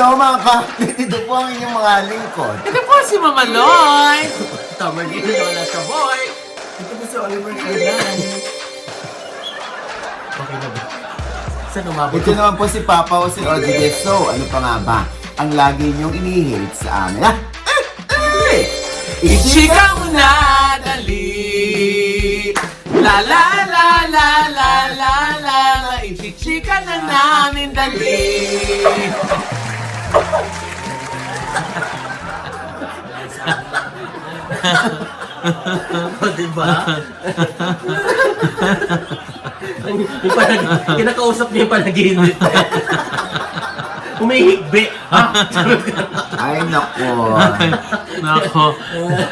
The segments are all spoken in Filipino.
Hello mga kapit, ito po ang inyong mga lingkod. Ito po si Mama Loy. Tama din wala sa boy. Ito po si Oliver Carlan. Okay na ba? Saan umabot? Ito naman po si Papa o si OG So, ano pa nga ba? Ang lagi niyong inihirit sa amin. Ichika mo na, dali. La la la la la la la la. Ichika na namin, dali. O, diba? Kinakausap niya yung panaginip. Umihigbi. Ay, nako. Nako.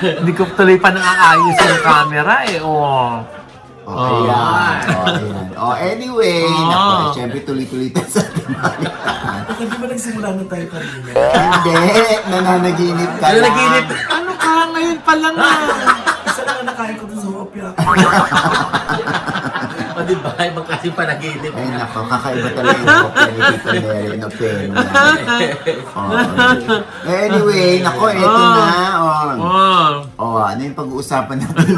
Hindi ko tuloy pa nang-aayos yung camera eh. Oh. Ayan. Ayan. Anyway, nako, syempre tuloy-tuloy tayo sa ating balitaan. Hindi ba nagsimula na tayo kanina? Hindi, nananaginip ka lang. Nananaginip. Ano ka? Ngayon pa lang na. Isa lang na nakain ko dun sa hopya. O, diba? Ibang kasi panaginip. Ay, nako, kakaiba talaga yung Opera ni Tito Neri no Pena. Anyway, nako, eto na. Ano yung pag-uusapan natin?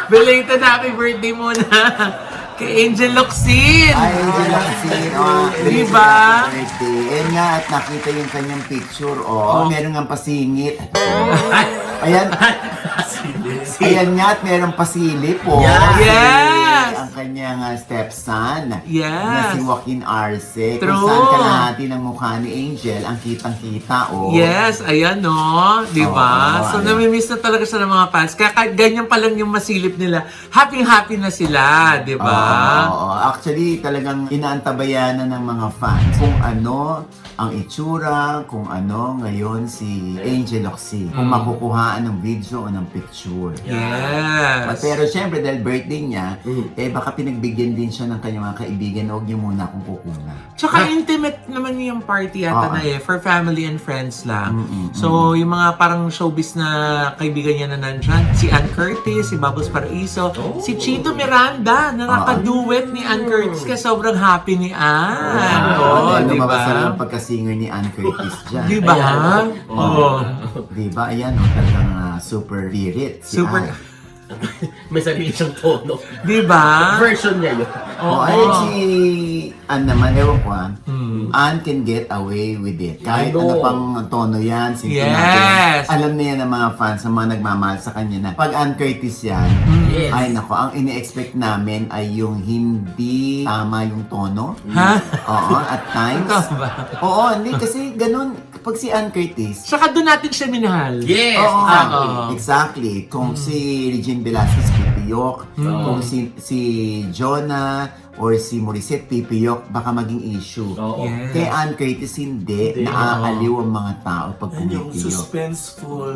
Belated happy birthday muna kay Angel Locsin. Ay, Angel Locsin. Diba? Birthday. Ayan nga, at nakita yung kanyang picture. Meron nga pasingit. Ayan. Ayan nga, at meron pasilip po. Yes! Ang kanyang stepson. Na Yes. si Joaquin Arce. True. Kung saan kalahati ng mukha ni Angel, ang kitang-kita. Yes, ayan no. Diba? So, namimiss na talaga siya ng mga fans. Kaya kahit ganyan pa lang yung masilip nila, happy-happy na sila. Diba? Actually, talagang inaantabayanan ng mga fans kung ano ang itsura, kung ano ngayon si Angel Locsin. Kung makukuhaan ng video o ng picture. Yes. Pero syempre, dahil birthday niya, baka pinagbigyan din siya ng kanyang mga kaibigan. Huwag niyo muna akong kukunan. Tsaka intimate naman yung party yata na for family and friends lang. So, yung mga parang showbiz na kaibigan niya na nandyan, si Ann Curtis, si Bubbles Paraiso, si Chito Miranda, na nakaduet ni Ann Curtis, kaya sobrang happy ni Ann. Diba? Diba? Ang pagka-singer ni Ann Curtis dyan. Diba? Diba? Ayan, talagang super spirit. Si Super. Ann. May sarili siyang tono. Diba? Version niya yun. Ayun si Ann naman, ewan ko Ann can get away with it. Kahit ano pang tono yan, sinto natin. Alam na yan ng mga fans, ng mga nagmamahal sa kanya na pag Ann Curtis yan, ay nako, ang ini-expect namin ay yung hindi tama yung tono. Ha? Oo, at times. Ito ba? Oo, hindi kasi ganun. Pag si Ann Curtis, Saka doon natin siya minahal. Yes! exactly. Kung si Regine Velasquez, pipiyok. Kung si Jonah or si Morissette, pipiyok, baka maging issue. Yes. Kay Ann Curtis, hindi. Naaaliw ang mga tao pag Yan yung pumipiyok. suspenseful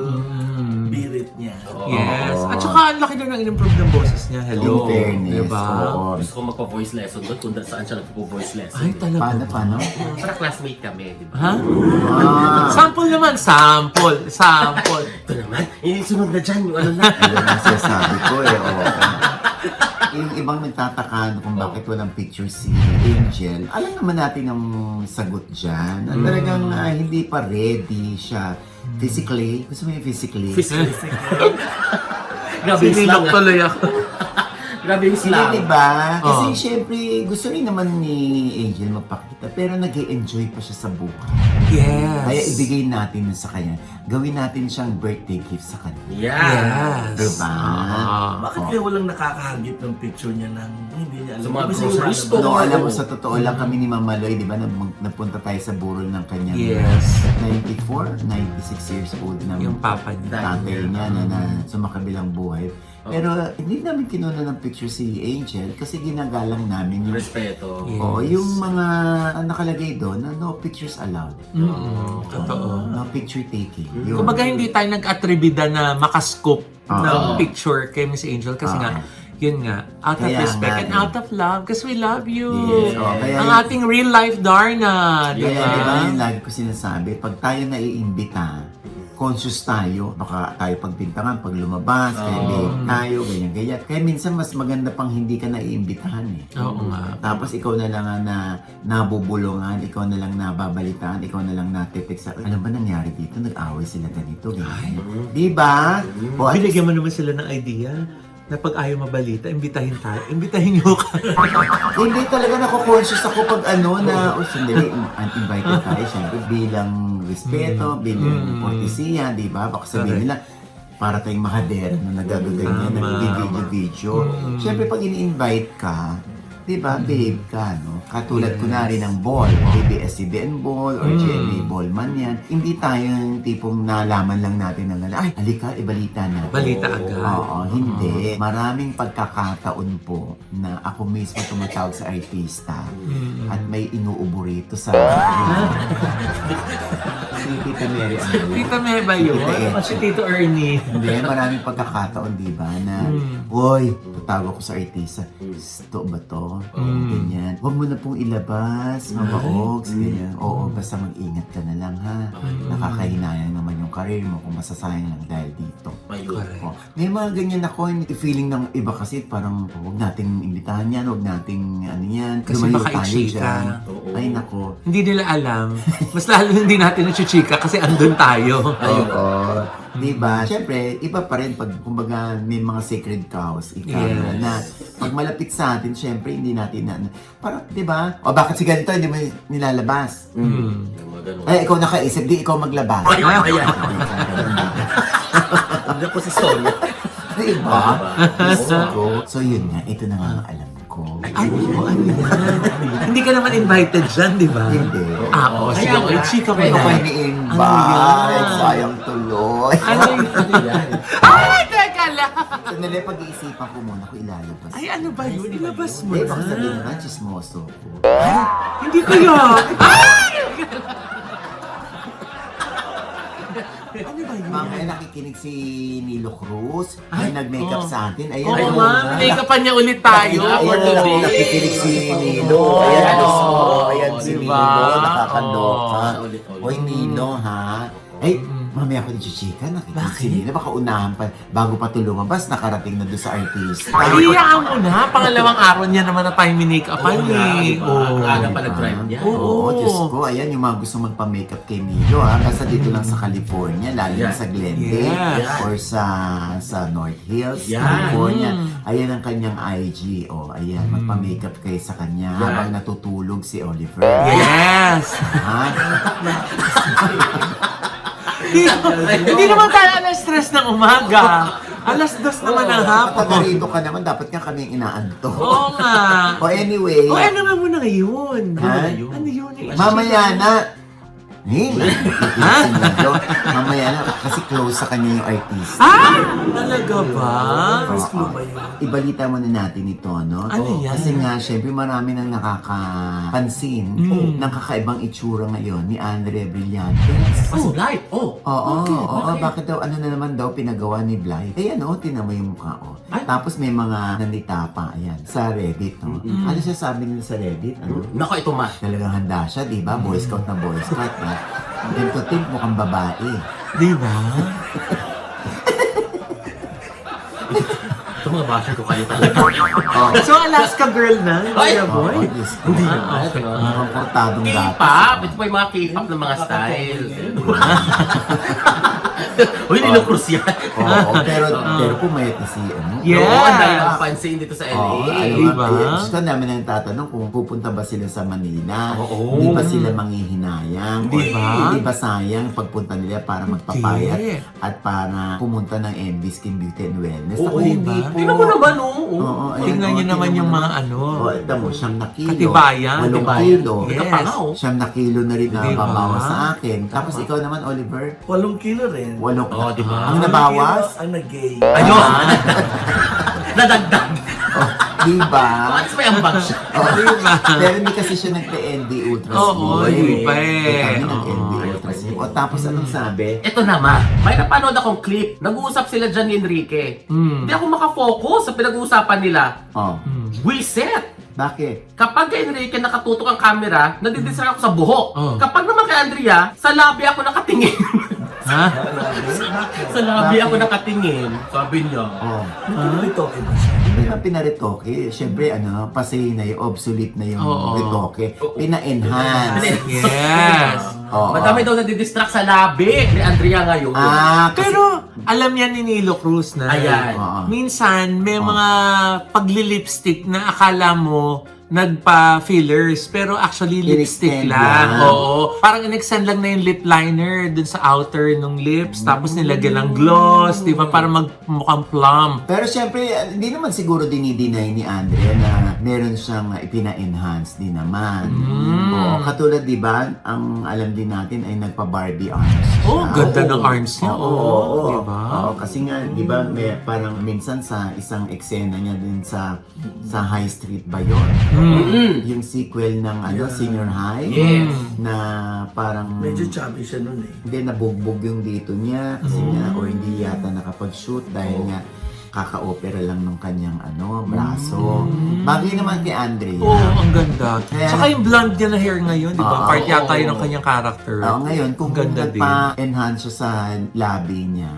birit niya. Yes. At saka ang laki na ng in-improve ng boses niya. Hello. In fairness. Diba? Oo. Gusto ko magpa-voice lesson doon kung saan siya nagpo-voice lesson. Ay, talaga. Paano? Para classmate kami, di ba? Ha? Sample naman. Sample. Ito naman, sunod na dyan yung ano na. Ayun ang sinasabi ko oo. Yung ibang nagtataka kung bakit walang picture si Angel. Alam naman natin ang sagot dyan. Talagang hindi pa ready siya physically. Gusto mo yung physically? Grabe yung Sinilok slang. tuloy ako. Grabe yung Hindi, slang. diba? Kasi syempre, gusto rin naman ni Angel magpakita. Pero nag-e-enjoy pa siya sa buhay. Yes. Kaya ibigay natin sa kanya. Gawin natin siyang birthday gift sa kanya. Yeah. Yes. Diba? Bakit kaya walang nakakahagip ng picture niya ng hindi niya alam? Sa mga Kasi grocery yung store. lalabas. Alam mo, sa totoo lang kami ni Mama Loy, di ba, napunta tayo sa burol ng kanyang Yes. 94, 96 years old na Yung papa niya. tatay niya na sumakabilang buhay. Pero hindi namin kinuna ng picture si Angel kasi ginagalang namin yung Respeto. Oo, yung mga nakalagay doon na no pictures allowed. Totoo. No picture taking. Yun. Kumbaga hindi tayo nag-atribida na makascope ng picture kay Miss Angel kasi nga yun nga, out of Kaya respect nga, and eh. out of love because we love you. Yes, kaya Ang ating real life Darna, di Kaya ba? diba yung lagi ko sinasabi, pag tayo naiimbita, conscious tayo, baka tayo pagbintangan, pag lumabas, kaya babe tayo, ganyan-ganyan. Kaya minsan mas maganda pang hindi ka naiimbitahan eh. Oo nga. Tapos ikaw na lang na nabubulungan, ikaw na lang nababalitaan, ikaw na lang natitik sa, ano ba nangyari dito? Nag-away sila ganito, ganyan. Diba? O, at Binigyan mo naman sila ng idea na pag ayaw mabalita, imbitahin tayo. Imbitahin nyo ka. hindi talaga nako-conscious ako pag ano na, sandali, uninvited tayo, syempre, bilang respeto, bilang kortesiya, di ba? Baka sabihin nila, para tayong mahadera na nagagaganyan, Tama. nag-video-video. Syempre, pag ini-invite ka, di ba, babe ka, no? Katulad ko na rin ng ball, ABS-CBN ball, or GMA ball man yan. Hindi tayo yung tipong nalaman lang natin na, ay, halika, ibalita natin. Balita agad. Oo, hindi. Maraming pagkakataon po na ako mismo tumatawag sa artista at may inuubo rito sa si Tita Mary ano? Tita May ba yun? Tita Etche. O si Tito Ernie? Hindi, maraming pagkakataon, di ba, na, Hoy, tatawag ako sa artista, to ba to? Ganyan. Huwag mo na pong ilabas, Mama Ogs, ganyan. Oo, basta mag-ingat ka na lang, ha? Nakakahinayang naman yung career mo kung masasayang lang dahil dito. Correct. Oh, may mga ganyan ako, yung feeling ng iba kasi parang huwag nating imbitahan yan, huwag nating ano yan, Kasi lumayo baka tayo i-chika. dyan. Ay nako. Hindi nila alam. Mas lalo hindi natin na-chika kasi andun tayo. Oo. Diba? Siyempre, iba pa rin pag kumbaga may mga sacred cows, Yes. na pag malapit sa atin, siyempre hindi natin na, parang, diba? O bakit si ganito, hindi mo nilalabas? Ay, ikaw nakaisip, di ikaw maglabas. Ayan. Ano po si Sonia? Diba? So yun nga, ito na nga ang alam ko. Ay, ano yan? Hindi ka naman invited dyan, di ba? Hindi. Oo, sige, Kaya nga. i-chika mo Ito na. pa Ano ini-invite, yan? sayang tuloy. Ano yan? Ay, teka lang! Sandali, pag-iisipan ko muna kung ilalabas. Ay, ano ba yun? Ilabas mo Hindi, baka sabihin na. na, chismoso ko. Hindi kaya. Ay! Ano ba yun? Mamaya nakikinig si Nilo Cruz, ay nag-makeup sa atin. Ayan, Oo ayun. nga, make-upan niya ulit tayo for Ayan, today. nakikinig si Nilo. Ayan, ayan si Diba? Nilo, nakakaloka. Ulit-ulit. Hoy, Nilo, ha? Ay, mamaya ako ni Chichika, nakikinig si Nilo. Baka unahan pa, bago pa ito lumabas, nakarating na doon sa artist. Iyaan mo na. Pangalawang araw niya naman na tayo minake-upan eh. Oo. Aga pa nag-drive niya. Oo, Oo. Diyos ko. Ayan, yung mga gusto magpa-makeup kay Nilo, ha? Basta dito lang sa California, lalo na sa Glendale, Yes. or sa North Hills, Yan. California. Ayan ang kanyang IG. O, ayan, magpa-makeup kayo sa kanya habang natutulog si Oliver. Yes! Ha? Hindi naman tayo na-stress ng umaga. Alas 2 naman ng hapon. Kapag narito ka naman, dapat nga kami inaanto. Oo nga. O anyway, O ano nga muna ngayon? Ha? Ano yun? mamaya na. Mamaya na, kasi close sa kanya yung artist. Ah! Talaga ba? First clue ba yun? Ibalita muna natin ito, no? Ano yan? Kasi nga, syempre marami nang nakakapansin ng kakaibang itsura ngayon ni Andre Brillantes. Oh, light. Oh. Oo, bakit daw, ano na naman daw pinagawa ni Blythe? Eh ano, tinan mo yung mukha, oh. Ay. Tapos may mga nandita pa, ayan, sa Reddit, no? Ano siya sabi nila sa Reddit? Ano? Nako, ito ma. Talagang handa siya, di ba? Boy Scout na Boy Scout, no? Then to think, mukhang babae. Di ba? Ito mga basher ko kayo talaga. Oh. So, Alaska girl na? Ay! Kuya Boy? Oh, Diyos ko. Mukhang portadong gatas. K-pop. Ito pa yung mga K-pop ng mga style. Uy, Nilo Cruz yan. Oo, pero pumayat na si ano. Yeah. Oo, ang dahil ang pansin dito sa Oo, LA. alam diba? mo, gusto namin nang tatanong kung pupunta ba sila sa Manila. Oo. Hindi ba sila manghihinayang? Diba? Hindi ba sayang pagpunta nila para magpapayat Hindi. at para pumunta ng MV Skin Beauty and Wellness? Oo, hindi diba? po. Tingnan mo naman, oo. Oo, ayan, Tingnan niyo oo, naman tingnan yung mo mga naman. ano. Oo, ito mo, 9 kilo. Katibayan. 8 Katibayan. kilo. Yes. Ito pa nga, oh. 9 kilo na rin na Diba? babawas sa akin. Tapos ikaw naman, Oliver, 8 kilo rin. 8 Oo, diba? Ang nabawas? Ang nag-gay. Ayun! Nadagdag. Diba? Bakit may ambag siya? Oh, Diba? pero hindi kasi siya nagka-ND Ultras. Oo, hindi pa eh. Kami Oo. nag-ND Ultras. O tapos anong sabi? Ito naman, may napanood akong clip. Nag-uusap sila dyan ni Enrique. Hindi ako makafocus sa pinag-uusapan nila. Oh, Wiset! bakit? Kapag kay Enrique nakatutok ang camera, nadidistract ako sa buhok. Oh. Kapag naman kay Andrea, sa labi ako nakatingin. Ha? sa labi ako nakatingin. Sabi niya. Oh. Pinaritoke ba siya? Hindi na pinaritoke. Siyempre, pasay na yung obsolete na yung Oo. ritoke. Pina-enhance. Yes. Oo. Madami daw nadidistract sa labi ni Andrea ngayon. Kasi, Pero alam yan ni Nilo Cruz na Ayan. Oo. minsan may mga pagli-lipstick na akala mo nagpa-fillers pero actually lipstick In-extend lang. lang. Oo. Parang in-extend lang na yung lip liner dun sa outer ng lips tapos nilagyan ng gloss, di ba? Para magmukhang plum. pero siyempre, hindi naman siguro dinideny ni Andrea na meron siyang ipina-enhance din naman. Oo, katulad, di ba, ang alam din natin ay nagpa-Barbie arms siya. Oh, ganda ng arms niya. Oo, Di ba? Oo, kasi nga, di ba, may, parang minsan sa isang eksena niya din sa High Street ba yun? Yung sequel ng Senior High Yes. na parang Medyo chubby siya nun eh. hindi nabugbog yung dito niya kasi nga or hindi yata nakapag-shoot dahil nga kaka-opera lang nung kanyang braso. Bagay naman kay Andrea. Oo, ang ganda. Kaya- Saka yung blonde niya na hair ngayon, di ba? Oo. Part yata yun ng kanyang character. Ngayon, kung Ganda din. nagpa-enhance siya sa labi niya,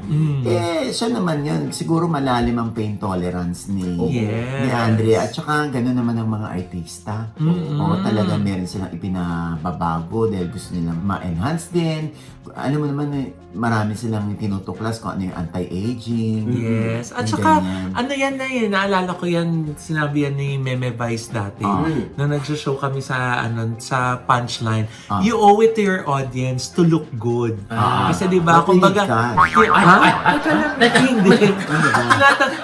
siya naman yun. Siguro malalim ang pain tolerance ni Yes. Andrea. At saka, gano'n naman ang mga artista. Oo, talaga meron silang ipinababago dahil gusto nilang ma-enhance din. Alam mo naman, marami silang tinutuklas kung ano yung anti-aging. Yes. At yung saka, ganyan. ano yan na yun, naalala ko yan, sinabi yan ni Meme Vice dati, na nag-show kami sa, sa punchline. You owe it to your audience to look good. Kasi di ba, Makinig kumbaga, ka. Hindi.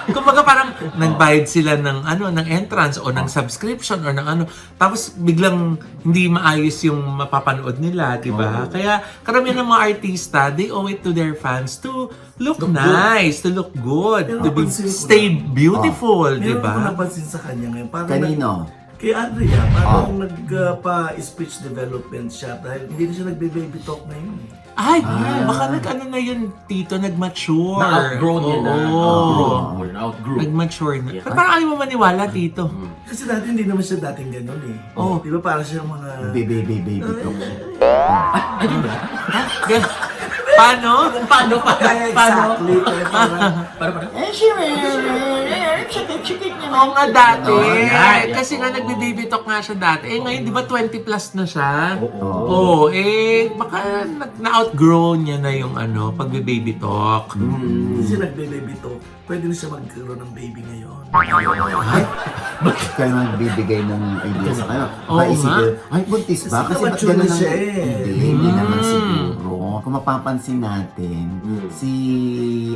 Kumbaga parang nagbayad sila ng entrance o ng subscription or ng tapos biglang hindi maayos yung mapapanood nila, di ba? Kaya karamihan ng mga artista, they owe it to their fans to look nice, to look good, Pero to be, napansin ko stay beautiful, di Meron ako ba? napansin sa kanya ngayon. Parang Kanino? Kay Andrea, parang nagpa-speech development siya dahil hindi na siya nagbe-baby talk ngayon eh. Ay, baka na yun, Tito, nag-mature. Na-outgrown niya na. Oo. Outgrew. Nag-mature na. Pero parang ayaw mo maniwala, Tito. Kasi dati hindi naman siya dating ganun eh. Oo. Di ba parang siya mga... Baby talk. Ay, di ba? Paano? Paano? Exactly. Kaya parang... Chikit niya. Oo nga dati. yan. Kasi nga nagbe-baby talk nga siya dati. Ngayon, di ba 20 plus na siya? Oo. Baka na-outgrow niya na yung pagbe-baby talk. Hindi siya nagbe-baby talk. Pwede na siya magkaroon ng baby ngayon. Bakit kayo nagbibigay ng idea sa kayo? Oo Isipin, ay, buntis ba? Kasi ba't mature na ganun ang- siya eh. Hindi naman siguro. Kung mapapansin natin, si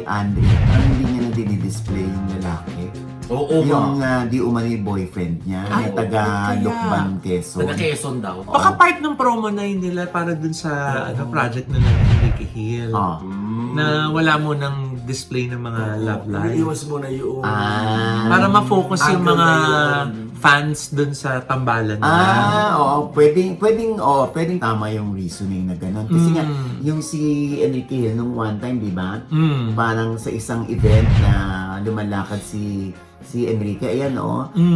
Andrea, parang hindi niya na dinidisplay yung lalaki. Oo Yung nga. di umani boyfriend niya, Ay, na taga kaya. Lukban, Quezon. Taga Quezon daw. Baka part ng promo na yun nila para dun sa project nila ni Enrique Hill. Oh. Na wala mo ng display ng mga love life. Iiwas mo na yung... Para ma-focus yung Angle mga na yun. fans dun sa tambalan nila. Oo, pwedeng tama yung reasoning na gano'n. Kasi nga, yung si Enrique Hill nung one time, di ba? Parang sa isang event na lumalakad si Enrique, ayan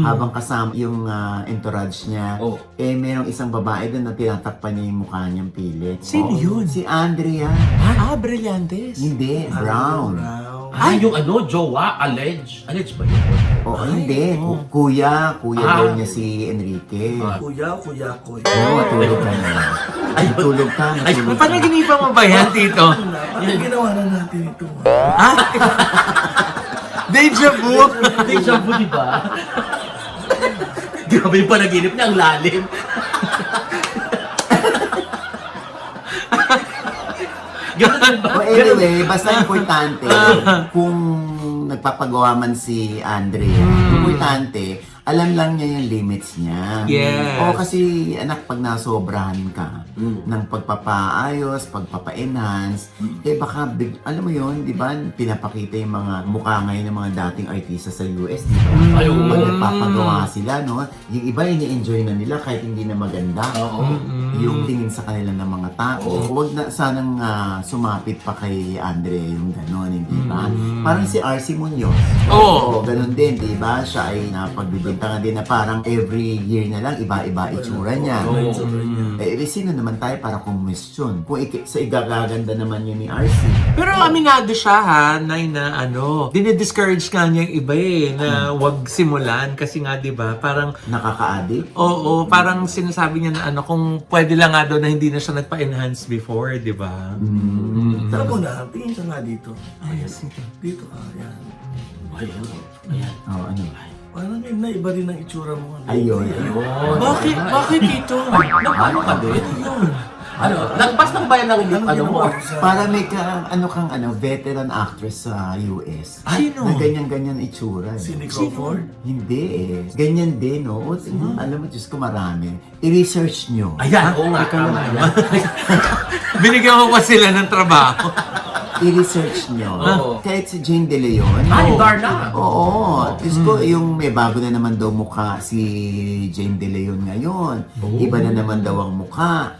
habang kasama yung entourage niya, Oh. merong isang babae doon na tinatakpan niya yung mukha niyang pilit. Sino yun? Si Andrea. Brillantes. Hindi, Brown. Ay, yung jowa, allege ba yun? Oo, hindi. Kuya daw niya si Enrique. Kuya ko. Oo, matulog ka na. Matulog ka. Panaginipan mo ba yan, Tito? Ano ginawa na natin ito? Deja vu! Deja vu, di ba? Grabe yung panaginip niya, ang lalim. Anyway, basta importante kung nagpapagawa man si Andrea, importante alam lang niya yung limits niya. Yes. O kasi anak, pag nasobrahan ka ng pagpapaayos, pagpapa-enhance, baka, alam mo yun, di ba, pinapakita yung mga mukha ngayon ng mga dating artista sa US, di ba? Ayun. Pag nagpapagawa sila, no? Yung iba, ini-enjoy na nila kahit hindi na maganda. Yung tingin sa kanila ng mga tao. Huwag na sanang sumapit pa kay Andre yung gano'n, hindi ba? Parang si RC Munoz. Oo. Ganun din, di ba? Siya ay napagbibintangan din na parang every year na lang, iba-iba itsura niya. Sino naman tayo para kumisyon? Kung sa igagaganda naman yun ni RC. Pero aminado siya ha, Nay, na dinidiscourage nga niya yung iba na wag simulan kasi nga 'di ba, parang Nakaka-addict? oo, parang sinasabi niya na kung pwede lang nga daw na hindi na siya nagpa-enhance before, 'di ba? Alam mo na, tingin ka nga dito. Sige. Dito ka, yan. Ayan. Ano? Parang naiba rin ang itsura mo. Ayun. Bakit? Bakit dito? Nagpaano ka din? Ano? Nagpas ng bayan ng mo? Para may kang veteran actress sa US. Sino? Na ganyan-ganyan itsura. Si Nick Crawford? Hindi Ganyan din, no? Alam mo, Diyos ko, marami. I-research nyo. Ayan, oo nga. Tama yan. Binigyan ko pa sila ng trabaho. I-research nyo. Oo. Kahit si Jane De Leon. Yung Darna. Oo. Diyos ko, yung may bago na naman daw mukha si Jane De Leon ngayon. Iba na naman daw ang mukha.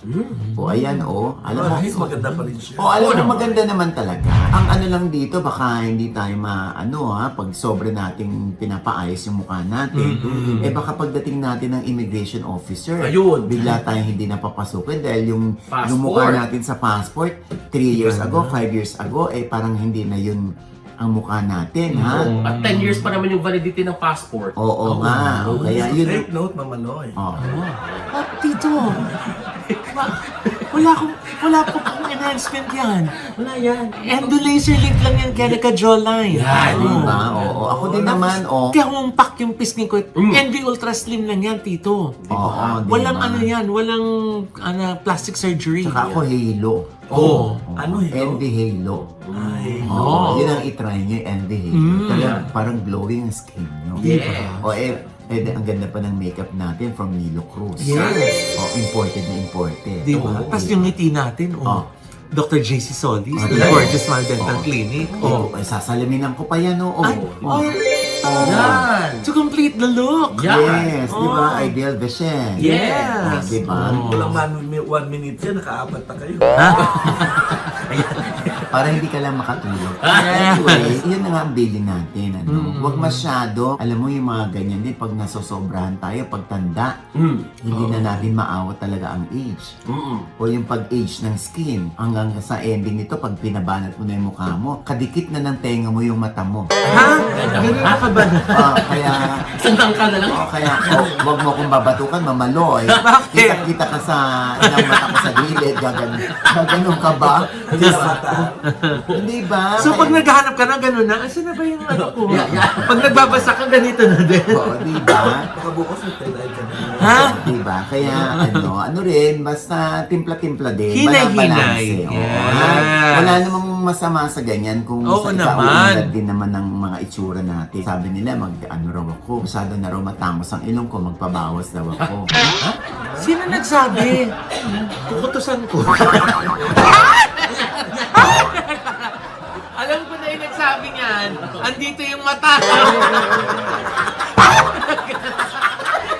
O ayan, alam mo. Mas maganda pa rin siya. Alam mo, maganda naman talaga. Ang ano lang dito, baka hindi tayo pag sobre nating pinapaayos yung mukha natin, baka pagdating natin ng immigration officer, Ayun. bigla tayong hindi napapasukin dahil yung Passport. mukha natin sa passport, 3 years ago, 5 years ago, parang hindi na yun ang mukha natin, ha? At 10 years pa naman yung validity ng passport. Oo nga. Kaya yun. Take note, Mamaloy. Tito, wala po kong enhancement yan. Wala yan. Endo laser link lang yan kaya nagka-jawline. Diba? Oo. Ako din naman, Kaya humpak yung pisngi ko. NV Ultra Slim lang yan, Tito. Oo, Walang diba? walang plastic surgery. Saka ako, Halo. Ano yun? Envy Halo. Ay, Yun ang itry nyo, Envy Halo. Talagang parang glowing ang skin nyo. Yeah. Ang ganda pa ng makeup natin from Nilo Cruz. Yes. Imported na imported. Di ba? Tapos yung ngiti natin, Dr. JC Solis, the Gorgeous Smile Dental Clinic. Sasalaminan ko pa yan, Yan. To complete the look. Yes, di ba? Ideal Vision. Yes. Di ba? walang 1 minute yan, nakaapat na kayo. Para hindi ka lang makatulog. Anyway, yun na nga ang billing natin. Huwag masyado. Alam mo yung mga ganyan din, pag nasosobrahan tayo, pagtanda, hindi na natin maawat talaga ang age. O yung pag-age ng skin. Hanggang sa ending nito, pag pinabanat mo na yung mukha mo, kadikit na ng tenga mo yung mata mo. Ha? Ganun ka ba na? Kaya, Sandang ka na lang. huwag mo kong babatukan, mamaloy. Bakit? Kita-kita ka sa inang mata ko sa gilid, gaganon ka ba? Hindi ba? So pag naghahanap ka na gano'n na, asan na ba yung ko? Pag nagbabasa ka, ganito na din. Oo, di ba? Baka bukas mag-tell ka na. Ha? Di ba? Kaya ano rin, basta timpla-timpla din. Hinay-hinay. Balanse. Oo. Yes. Wala namang masama sa ganyan kung Oo sa naman. ikaulad din naman ng mga itsura natin. Sabi nila, raw ako. Masyado na raw matamos ang ilong ko, magpabawas daw ako. Sino nagsabi? Kukutusan ko. Alam ko na yung nagsabi niyan. Andito yung mata.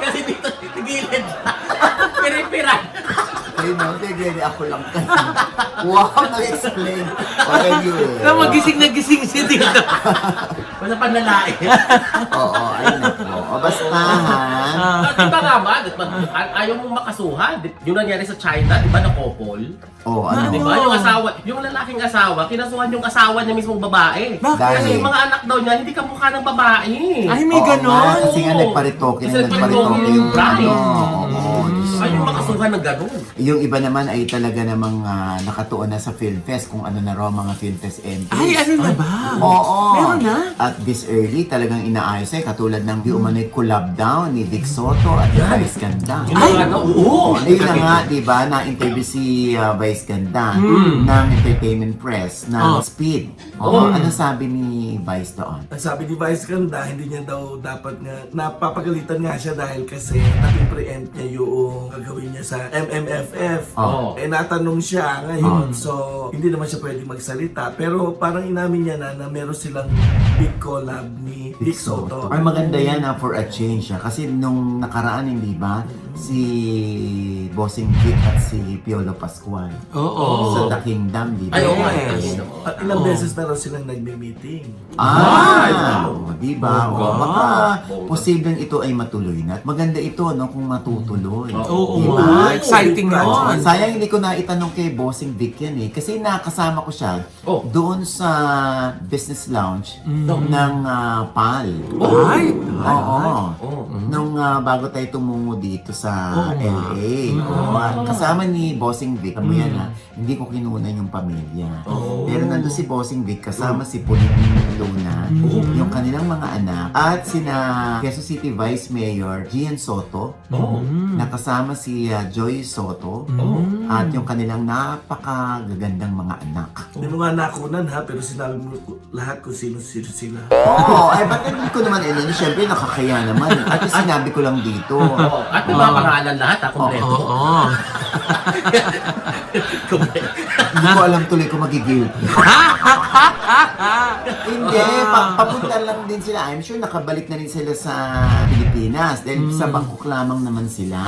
Kasi dito, gilid. Pira-pira. Ayun na, sige, ako lang kayo. Wow, nag-explain. Okay, yun. Na magising na gising si Tito. Wala pang nalain. Oo, ayun na po. O basta ha. Diba nga ba? Ayaw mong makasuhan. Yung nangyari sa China, di ba na couple? Oh, ano? Di ba? Yung asawa, yung lalaking asawa, kinasuhan yung asawa niya mismong babae. Bakit? Kasi yung mga anak daw niya, hindi ka mukha ng babae. Ay, may Oo ganon. nga, kasi nga nagparitoke Kasi na nagparitoke yung bride. Oo, Diyos Ay, yung makasuhan ng gano'n. Yung iba naman ay talaga namang nakatuon na sa Film Fest kung ano na raw mga Film Fest entries. Ay, ano na ba? Oo. Meron na? At this early, talagang inaayos ay katulad ng di umano'y collab down ni Vic Soto at Vice Ganda. Yung mga ano, oo. Ayun na nga, di ba, na-interview si Vice Ganda ng Entertainment Press ng Speed. Oo, ano sabi ni Vice doon? Ang sabi ni Vice Ganda, hindi niya daw dapat nga, napapagalitan nga siya dahil kasi naging preempt niya yung gagawin niya sa MMFF. Oo. Natanong siya ngayon, so hindi naman siya pwede magsalita. Pero parang inamin niya na meron silang big collab ni Vic Soto. Ay, maganda yan for a change. Kasi nung nakaraan, hindi ba, si Bossing Vic at si Piolo Pascual Oo. sa The Kingdom, di ba? Ay, oo. Yes. At ilang beses na raw silang nagme-meeting. Di ba? Oh, O, God. baka posibleng ito ay matuloy na. At maganda ito, no, kung matutuloy. Oo, Di nga. ba? Exciting yun. Sayang hindi ko na itanong kay Bossing Vic yan eh. Kasi nakasama ko siya doon sa business lounge ng PAL. Ay, Oo. Nung bago tayo tumungo dito sa LA. Kasama ni Bossing Vic, alam mo yan hindi ko kinunan yung pamilya. Pero nandun si Bossing Vic, kasama si Pauline Luna, yung kanilang mga anak, at sina Quezon City Vice Mayor Gian Soto, nakasama si Joy Soto, at yung kanilang napakagagandang mga anak. Hindi mo nga nakunan ha, pero sinabi mo lahat kung sino-sino sila. Oo, ay ba't hindi ko naman siyempre nakakaya naman. At least sinabi ko lang dito. At yung mga pangalan lahat, kompleto. Oo. Hindi ko alam tuloy kung magigilty. Hindi, papunta lang din sila. I'm sure nakabalik na rin sila sa Pilipinas. Dahil sa Bangkok lamang naman sila.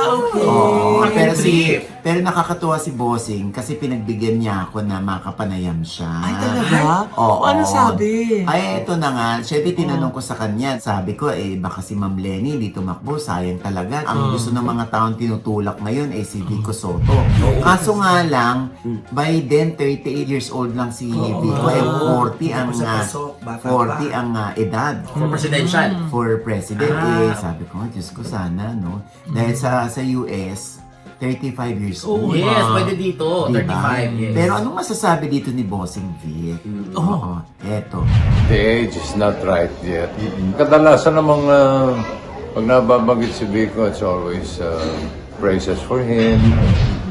Okay. Oo, pero trip. pero nakakatuwa si Bossing kasi pinagbigyan niya ako na makapanayam siya. Ay, talaga? Oo. Ano sabi? Ay, eto na nga. Siyempre, tinanong ko sa kanya. Sabi ko, baka si Ma'am Lenny di tumakbo. Sayang talaga. Ang gusto ng mga taong tinutulak ngayon ay si Vico Soto. Kaso nga lang, by then, 38 years old lang si Vico. 40 ang, Sa pasok, bata 40 pa. ang edad. For presidential. For president, sabi ko, Diyos ko sana, no? Dahil sa US, 35 years old. Yes, pwede dito. Diba? 35, yes. Pero anong masasabi dito ni Bossing Vic? Oo, eto. The age is not right yet. Kadalasan namang pag nababanggit si Vico, it's always praises for him.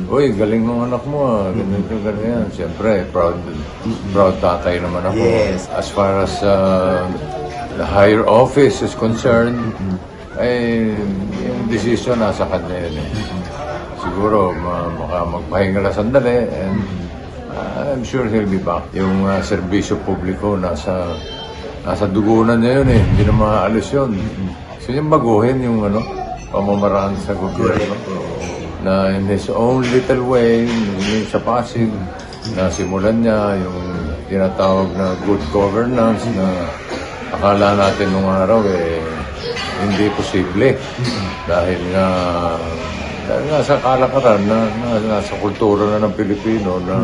Uy, galing ng anak mo, ganito, ganyan. Siyempre, proud tatay naman ako. Yes. As far as the higher office is concerned, ay yung decision nasa kanya yun eh. Siguro, magpahinga na sandali and I'm sure he'll be back. Yung serbisyo publiko, nasa dugunan niya yun eh. Hindi na maaalis yun. So yung baguhin yung pamamaraan sa gobyerno. Na in his own little way, yung sa Pasig, na simulan niya yung tinatawag na good governance na akala natin nung araw hindi posible. Dahil nga sa kalakaran na nasa kultura na ng Pilipino na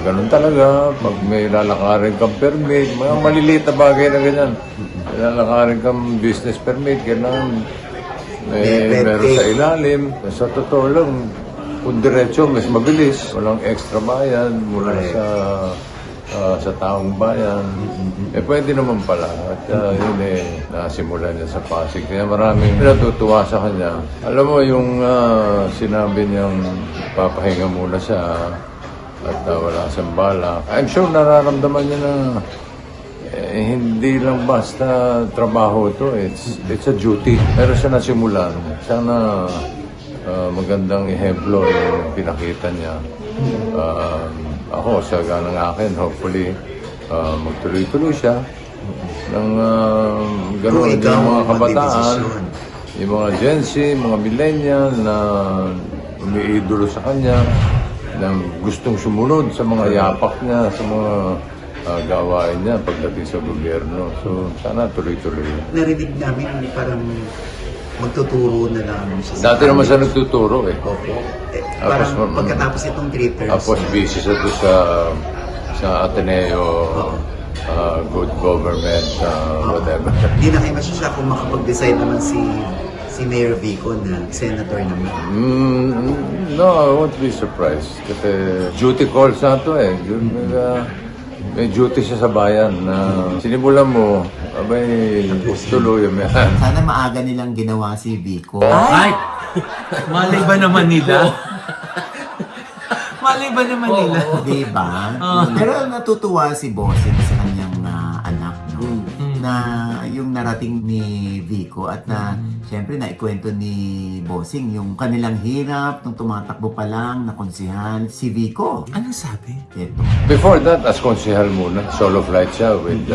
ganun talaga, pag may lalakarin kang permit, mga maliliit na bagay na ganyan, may lalakarin kang business permit, kailangan meron sa ilalim. Sa totoo lang, kung diretso, mas mabilis, walang extra bayan mula sa taong bayan. Pwede naman pala. At yun nasimulan niya sa Pasig. Kaya maraming pinatutuwa sa kanya. Alam mo, yung sinabi niyang papahinga muna siya at wala siyang balak. I'm sure nararamdaman niya na hindi lang basta trabaho to. It's a duty. Pero siya nasimulan. Sana magandang ehemplo yung pinakita niya. Ako, sa ganang akin, hopefully, magtuloy-tuloy siya ng gano'n yung mga kabataan, yung mga Gen Z, mga millennial na umiidolo sa kanya, na gustong sumunod sa mga yapak niya, sa mga gawain niya pagdating sa gobyerno. So, sana tuloy-tuloy. Narinig namin parang magtuturo na lang siya. Dati naman siya nagtuturo eh. Opo. Tapos, Parang pagkatapos itong 3 terms. Tapos busy siya doon sa Ateneo, good government, whatever. Hindi na kayo masya kung makapag-decide naman si si Mayor Vico na senator naman. No, I won't be surprised. Kasi duty calls na to eh. May duty siya sa bayan na sinimulan mo, abay, tuloy mo yan. Sana maaga nilang ginawa si Vico. Ay! Malay ba naman nila? Malay ba naman nila? Diba? Pero natutuwa si Bossing sa kanyang anak, no? Na yung narating ni Vico at na syempre naikwento ni Bossing yung kanilang hirap nung tumatakbo pa lang na konsihan si Vico. Ano sabi? Ito. Before that, as konsehal muna, solo flight siya with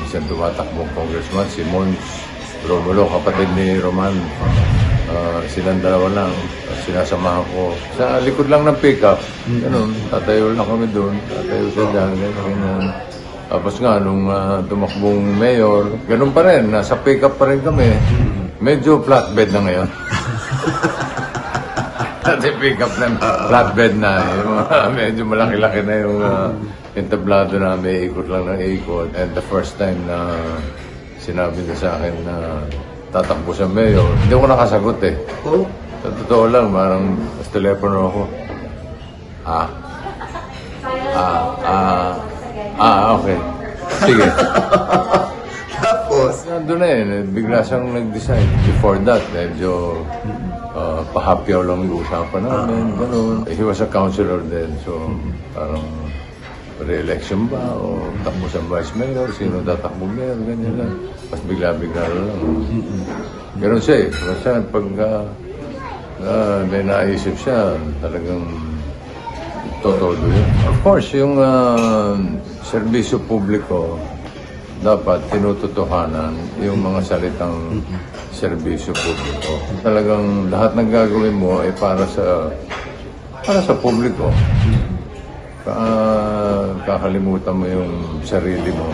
isang tumatakbong congressman, si Mons Romulo, kapatid ni Roman. Silang dalawa lang. Sinasamahan ko. Sa likod lang ng pickup, ganun, tatayo lang kami doon. Tatayo siya dyan, ganyan. Tapos nga, nung tumakbong mayor, ganun pa rin, nasa pickup pa rin kami. Medyo flatbed na ngayon. Dati pickup na, flatbed na. Medyo malaki-laki na yung entablado namin, ikot lang ng ikot. And the first time na sinabi niya sa akin na tatakbo sa mayor, hindi ko nakasagot eh. Oh, Sa totoo lang, parang sa telepono ako. Okay. Sige. tapos, Nandun na bigla siyang nag-decide. Before that, medyo pahapyaw lang yung usapan namin, gano'n. He was a counselor then, so parang re-election ba o takbo sa vice mayor, sino tatakbo mayor, ganyan lang. Tapos bigla-bigla lang. Ganun siya eh. Kasi pag may naisip siya, talagang todo yun. Of course, yung serbisyo publiko, dapat tinutotohanan yung mga salitang serbisyo publiko. Talagang lahat ng gagawin mo ay para sa publiko. Kakalimutan mo yung sarili mo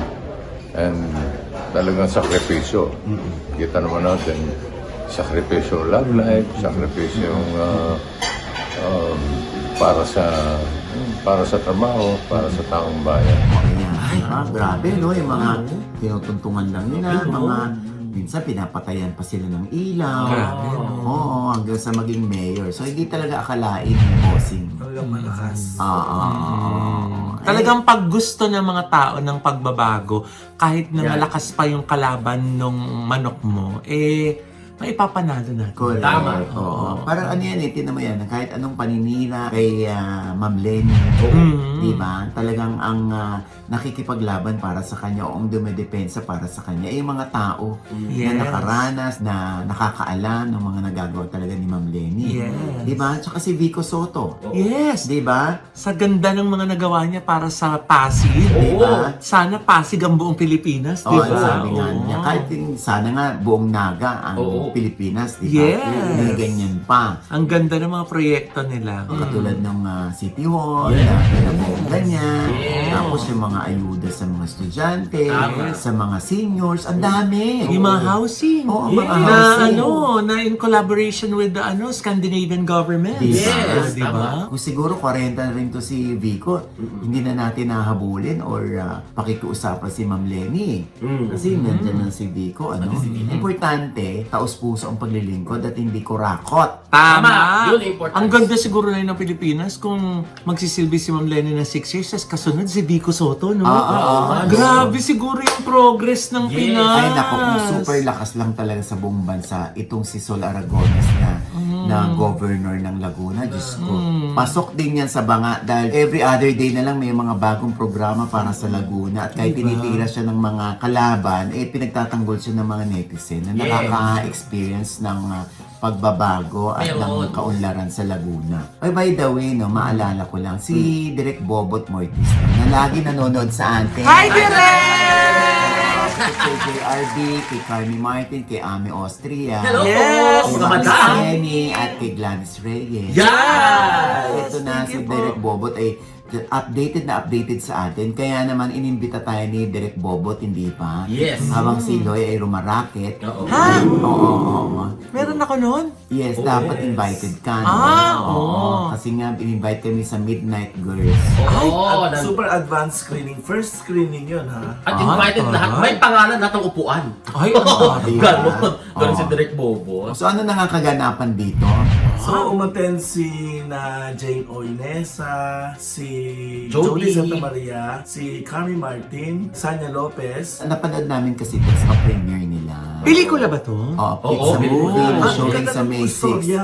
and talagang sakripisyo. Kita naman natin, sakripisyo love life, sakripisyo yung para sa trabaho, para sa taong bayan. Ayan. Grabe, no? Yung mga tinutuntungan lang nila, mga minsan pinapatayan pa sila ng ilaw. Grabe, Oo, hanggang sa maging mayor. So, hindi talaga akalain yung Bossing. Talagang malakas. Talagang pag gusto ng mga tao ng pagbabago, kahit na malakas pa yung kalaban ng manok mo, maipapanalo natin. Correct. Tama. Oo. Parang ano yan tinan mo yan, kahit anong paninira kay Ma'am Lenny, di ba? Talagang ang nakikipaglaban para sa kanya o ang dumedepensa para sa kanya ay yung mga tao Yes. na nakaranas, na nakakaalam ng mga nagagawa talaga ni Ma'am Lenny. Yes. Di ba? Tsaka si Vico Soto. Yes! Di ba? Sa ganda ng mga nagawa niya para sa Pasig. Di ba? Sana Pasig ang buong Pilipinas, di Oo, ba? sabi nga Oo. niya. Kahit sana nga buong Naga ang Pilipinas, di ba? Yes. May ganyan pa. Ang ganda ng mga proyekto nila. Katulad ng City Hall, na pinabongga niya. Tapos yung mga ayuda sa mga estudyante, sa mga seniors, ang dami. Yung mga housing. Oo, mga na housing. na in collaboration with the Scandinavian government. Yes, di ba? Kung siguro 40 na rin to si Vico, hindi na natin nahabulin or pakikiusapan si Ma'am Lenny. Kasi nandiyan na si Vico. Importante, taos-puso ang paglilingkod at hindi kurakot. Tama. Yun, important. Ang ganda siguro na yun ng Pilipinas kung magsisilbi si Ma'am Lenny ng 6 years, tapos kasunod si Vico Soto, no? Grabe siguro yung progress ng Pinas. Ay nako, kung super lakas lang talaga sa buong bansa itong si Sol Aragones na governor ng Laguna. Diyos ko, pasok din yan sa banga dahil every other day na lang may mga bagong programa para sa Laguna at kahit tinitira siya ng mga kalaban, pinagtatanggol siya ng mga netizen na nakaka-experience ng pagbabago at ng kaunlaran sa Laguna. Ay, by the way, no, maalala ko lang, si Direk Bobot Mortis na lagi nanonood sa atin. Hi, Direk! Kay JRB, kay Carmi Martin, kay Ame Austria. Hello Yes! po! Kay Mga madam! Jenny at kay Gladys Reyes. Yan! Ito na si Direk Bobot. Bobot ay updated sa atin. Kaya naman inimbita tayo ni Direk Bobot, hindi pa? Yes. Habang si Loy ay rumaraket. Oo. Ha? Oo. Meron ako nun? Yes, dapat invited ka. No? Oo. Kasi nga, in-invite kami sa Midnight Girls. Oo. At super advanced screening. First screening yun, ha? At invited lahat. May pangalan lahat ng upuan. Ay, ano? Ganon. Ganon si Oo. Direk Bobo. So, ano nakakaganapan dito? So, umaten si na Jane Oinesa, si Jody. Jody Santa Maria, si Carmi Martin, Sanya Lopez. Napanood namin kasi ito sa premiere nila. Pelikula ba to? It's a movie na Ah, showing ganda sa ng May 6. istorya.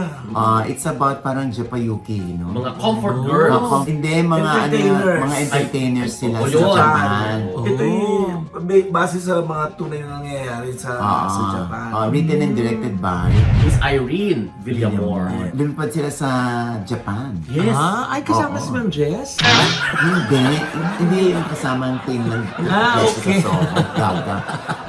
It's about parang Japayuki, no? Mga comfort girls. Hindi, mga Entertainers. mga entertainers sila Oo, sa yun. Japan. Ito base sa mga tunay na nangyayari sa Japan. Written and directed by Miss Irene Villamor. lumipad sila sa Japan. Yes. Ay, kasama Oo. si Ma'am Jess? Hindi yung kasamang team ng Okay. Gaga.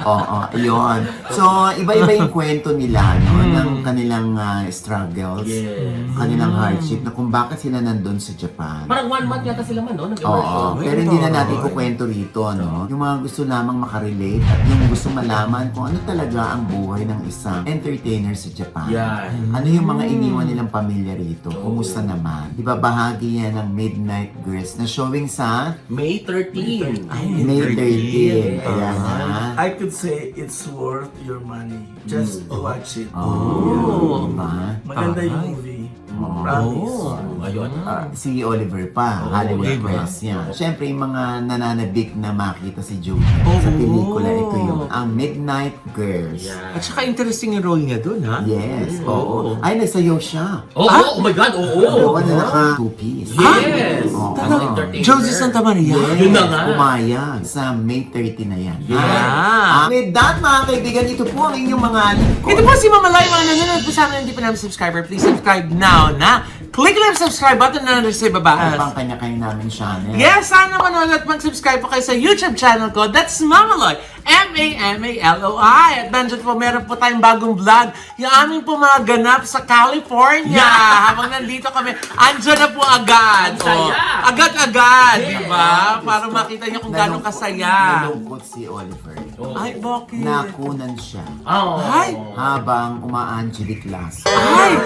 Oo, yun. So, iba-iba yung kwento nila, no? Ng kanilang struggles, Yes. kanilang hardship, na kung bakit sila nandun sa Japan. Parang 1 month yata sila man, no? Oo, Nag-immersion. pero hindi na natin kukwento rito, no? Yung mga gusto lamang makarelate at yung gusto malaman kung ano talaga ang buhay ng isang entertainer sa Japan. Yan. Ano yung mga iniwan nilang pamilya rito? Kumusta naman? Di ba bahagi yan ng Midnight Girls na showing sa May 13. May 13. Ayan na. I could say it's worth your money. Just watch it. Oh, diba? Maganda yung movie. Promise. Ayun. Si Oliver pa, Hollywood diba? Press yan. Siyempre, yung mga nananabik na makita si Judy sa pelikula, ito yung ang Midnight Girls. Yan. At saka interesting yung role niya dun, ha? Yes, oo. Ay, nagsayaw siya. Oh my God, oo. Oo, na naka two-piece. Yes. Oo. As an entertainer. Josie Santa Maria? Yes, Yun na nga. pumayag sa May 30 na yan. Yeah. With that, mga kaibigan, ito po ang inyong mga lingkod. Ito po si Mama Loy, mga nanonood po sa amin, hindi pa namin subscriber. Please subscribe now na. Click lang yung subscribe button na nandun sa Ano ibaba. bang kanya-kanya namin channel? Yes, sana manood at mag-subscribe po kayo sa YouTube channel ko. That's Mama Loy. M-A-M-A-L-O-I. At nandyan po, meron po tayong bagong vlog. Yung aming po mga ganap sa California. Habang nandito kami, andyan na po agad. Ang saya. Oh, agad-agad, Yes. di ba? Para makita niyo kung gano'ng kasaya. Nalungkot si Oliver. Ay, bakit? Nakunan siya Oh. Ay! habang uma-Angelic Lasso. Ay!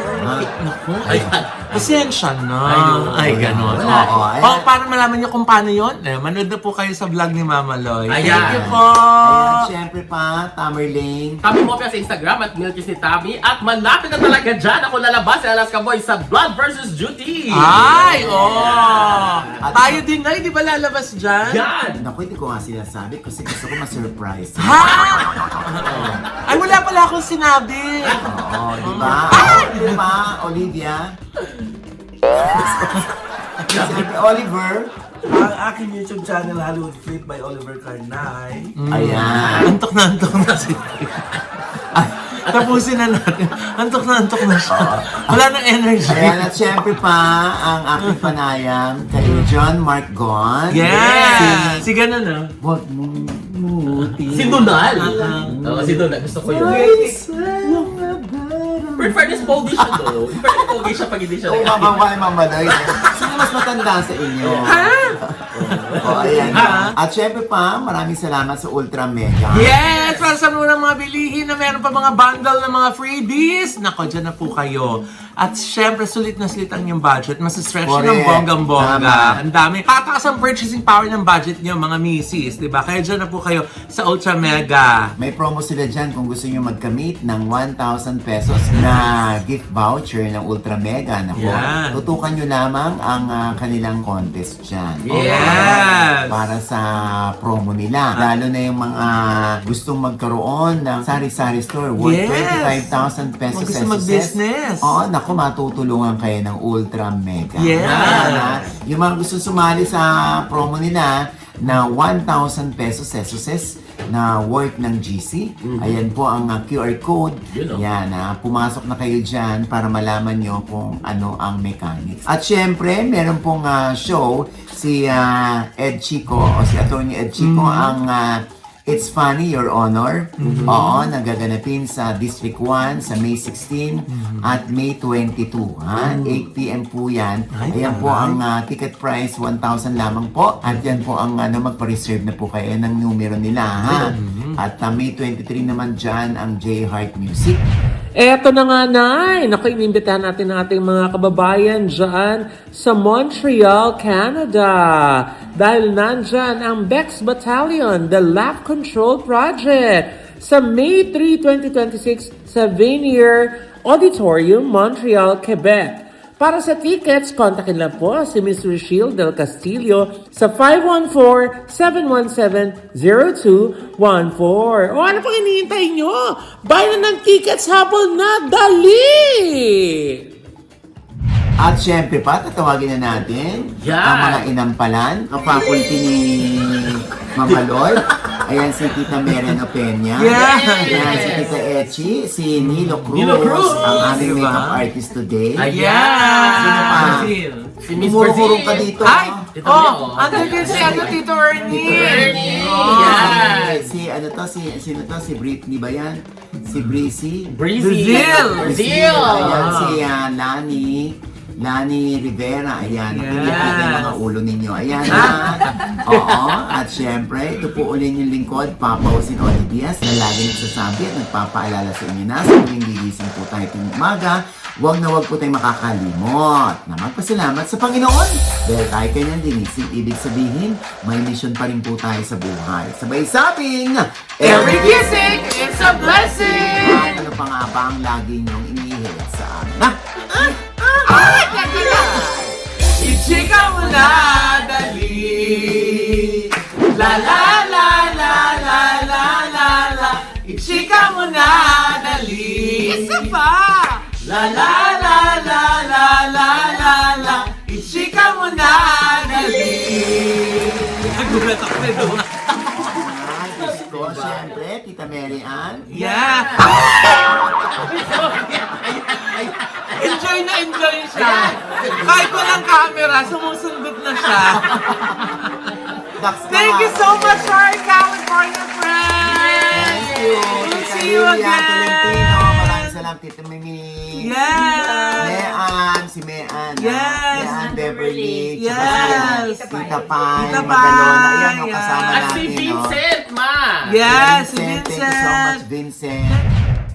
Ayan. Pasensya na. Ay, Ay, gano'n. Wala. Oo, ayan. Oh, para malaman niyo kung paano yun, manood na po kayo sa vlog ni Mama Loy. Ayan. Thank you po. Ayan, syempre pa, Tamerlane. Kami mo sa Instagram at Milkis ni Tami. At malapit na talaga dyan ako lalabas si Alaska Boy sa Blood vs. Duty. Ay, oh! Tayo din na, di ba lalabas dyan? Yan. Naku, hindi ko nga sinasabi kasi gusto ko ma-surprise. Ha? Ay, wala pala akong sinabi. Oo, di ba? Di ba, Olivia? Siyempre, Oliver. Ang aking YouTube channel, Hollywood Flip by Oliver Carnay. Ayan. Antok na si Ay, tapusin na natin. Antok na siya. Wala nang energy. Ayan, at syempre pa, ang aking panayam kay John Mark Gon. Yeah! Si ganun, ah. Huwag mong muti. Si Donal. Oo, si Donal. Gusto ko yun. Pero in fairness, pogi siya to. In fairness, pogi siya pag hindi siya Kung mamamay mamaloy, sino mas matanda sa inyo? O, ayan. At syempre pa, maraming salamat sa Ultra Mega. Yes! Para sa mga bilihin na meron pa mga bundle ng mga freebies. Nako, dyan na po kayo. At syempre, sulit na sulit ang yung budget. Masastretch ng Correct. bonggang-bongga. Tama. Ang dami. Tataas ang purchasing power ng budget nyo, mga misis. Diba? Kaya dyan na po kayo sa Ultra Mega. May promo sila dyan kung gusto nyo magkamit ng 1,000 pesos na gift voucher ng Ultra Mega. Naku, Yan. tutukan nyo lamang ang kanilang contest dyan. Yes! Para sa promo nila. Lalo na yung mga gustong magkaroon ng sari-sari store worth Yes. 25,000 pesos. Mga gusto mag-business. Oo, naku, matutulungan kayo ng Ultra Mega. Yes. Ayan, ha? Yung mga gusto sumali sa promo nila na 1,000 pesos na worth ng GC. Ayan po ang QR code. Yun, oh. Yan, pumasok na kayo dyan para malaman nyo kung ano ang mechanics. At syempre, meron pong show si Ed Chico o si Atty. Ed Chico ang It's Funny, Your Honor. Oo, nagaganapin sa District 1 sa May 16 at May 22. Ha? 8 p.m. po yan. Ayan po ang ticket price, 1,000 lamang po. At yan po ang magpa-reserve na po kayo ng numero nila. Ha? At May 23 naman dyan ang J Heart Music. Eto na nga, Nay! Naku, inimbitahan natin ang ating mga kababayan dyan sa Montreal, Canada. Dahil nandyan ang Bex Battalion, the Laugh Control Project, sa May 3, 2026 sa Vanier Auditorium, Montreal, Quebec. Para sa tickets, kontakin lang po si Ms. Rochelle Del Castillo sa 514-717-0214. O ano pang hinihintay nyo? Buy na ng tickets, habol na, dali! At syempre pa, tatawagin na natin Yan. ang mga inampalan, ang faculty ni Mama Lord. Ayan si Tita Meren Opeña. Yan. Ayan si Tita Echi, si Nilo Cruz, Nilo Cruz. ang aming Diba? makeup artist today. Ayan! Sino pa? Si Miss Umurong ka Brazil. dito. Ay! Tito Leo. Andun din si Tito Ernie! Yan. Si ano to, sino to? Si Britney ba yan? Si Breezy? Breezy. Brazil. Ayan si Lani Rivera, ayan, Yes. napili ang mga ulo ninyo. Ayan na. Oo, at syempre, ito po ulit yung lingkod, Papa Osin Olivias, na lagi nagsasabi at nagpapaalala sa inyo na sa muling gigising po tayo tuwing umaga, huwag na huwag po tayong makakalimot na magpasalamat sa Panginoon. Dahil tayo kanyang dinising, ibig sabihin, may mission pa rin po tayo sa buhay. Sabay sabing, Every kissing is a blessing! At ano pa nga ba ang lagi niyong inihilit sa amin? Ichika mo na, dali! La la la la la la la la! Ichika mo na, dali! Isa pa! La la la la la la la la! Ichika mo na, dali! Nagulat ako na doon. Ay, Diyos ko, syempre, Tita Mary Ann. Yeah! Enjoy na enjoy siya. Kahit walang camera, sumusundot na siya. Thank you so much for our California friends! Thank you. We'll Tita see you Lilia Tolentino. again! Maraming salamat, Tita Mimi. Yes! Mean, si Mean. Yes. Mean Beverly. Yes. Tsaka si Tita Pai. Tita Magalona. Pai, Ayan, kasama yes. At si natin. Vincent, ma. Yes, si Thank you so much, Vincent! Vincent.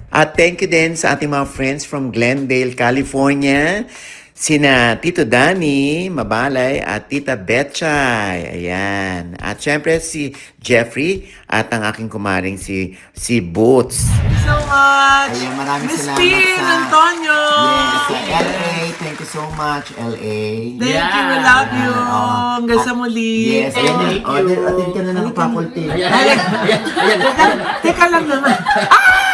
At thank you din sa ating mga friends from Glendale, California. Sina Tito Danny Mabalay at Tita Betchay. Ayan. At syempre si Jeffrey at ang aking kumaring si Boots. Thank you so much! Ayan, maraming Miss salamat Pin sa... Antonio! Yes, sa LA. Thank you so much, LA. Thank you, we Yeah. love you! Oo. Hanggang sa muli! Yes, Thank ayan. you. Atin ka na ng faculty. Ayan, ayan, ayan. Teka lang naman. Ah!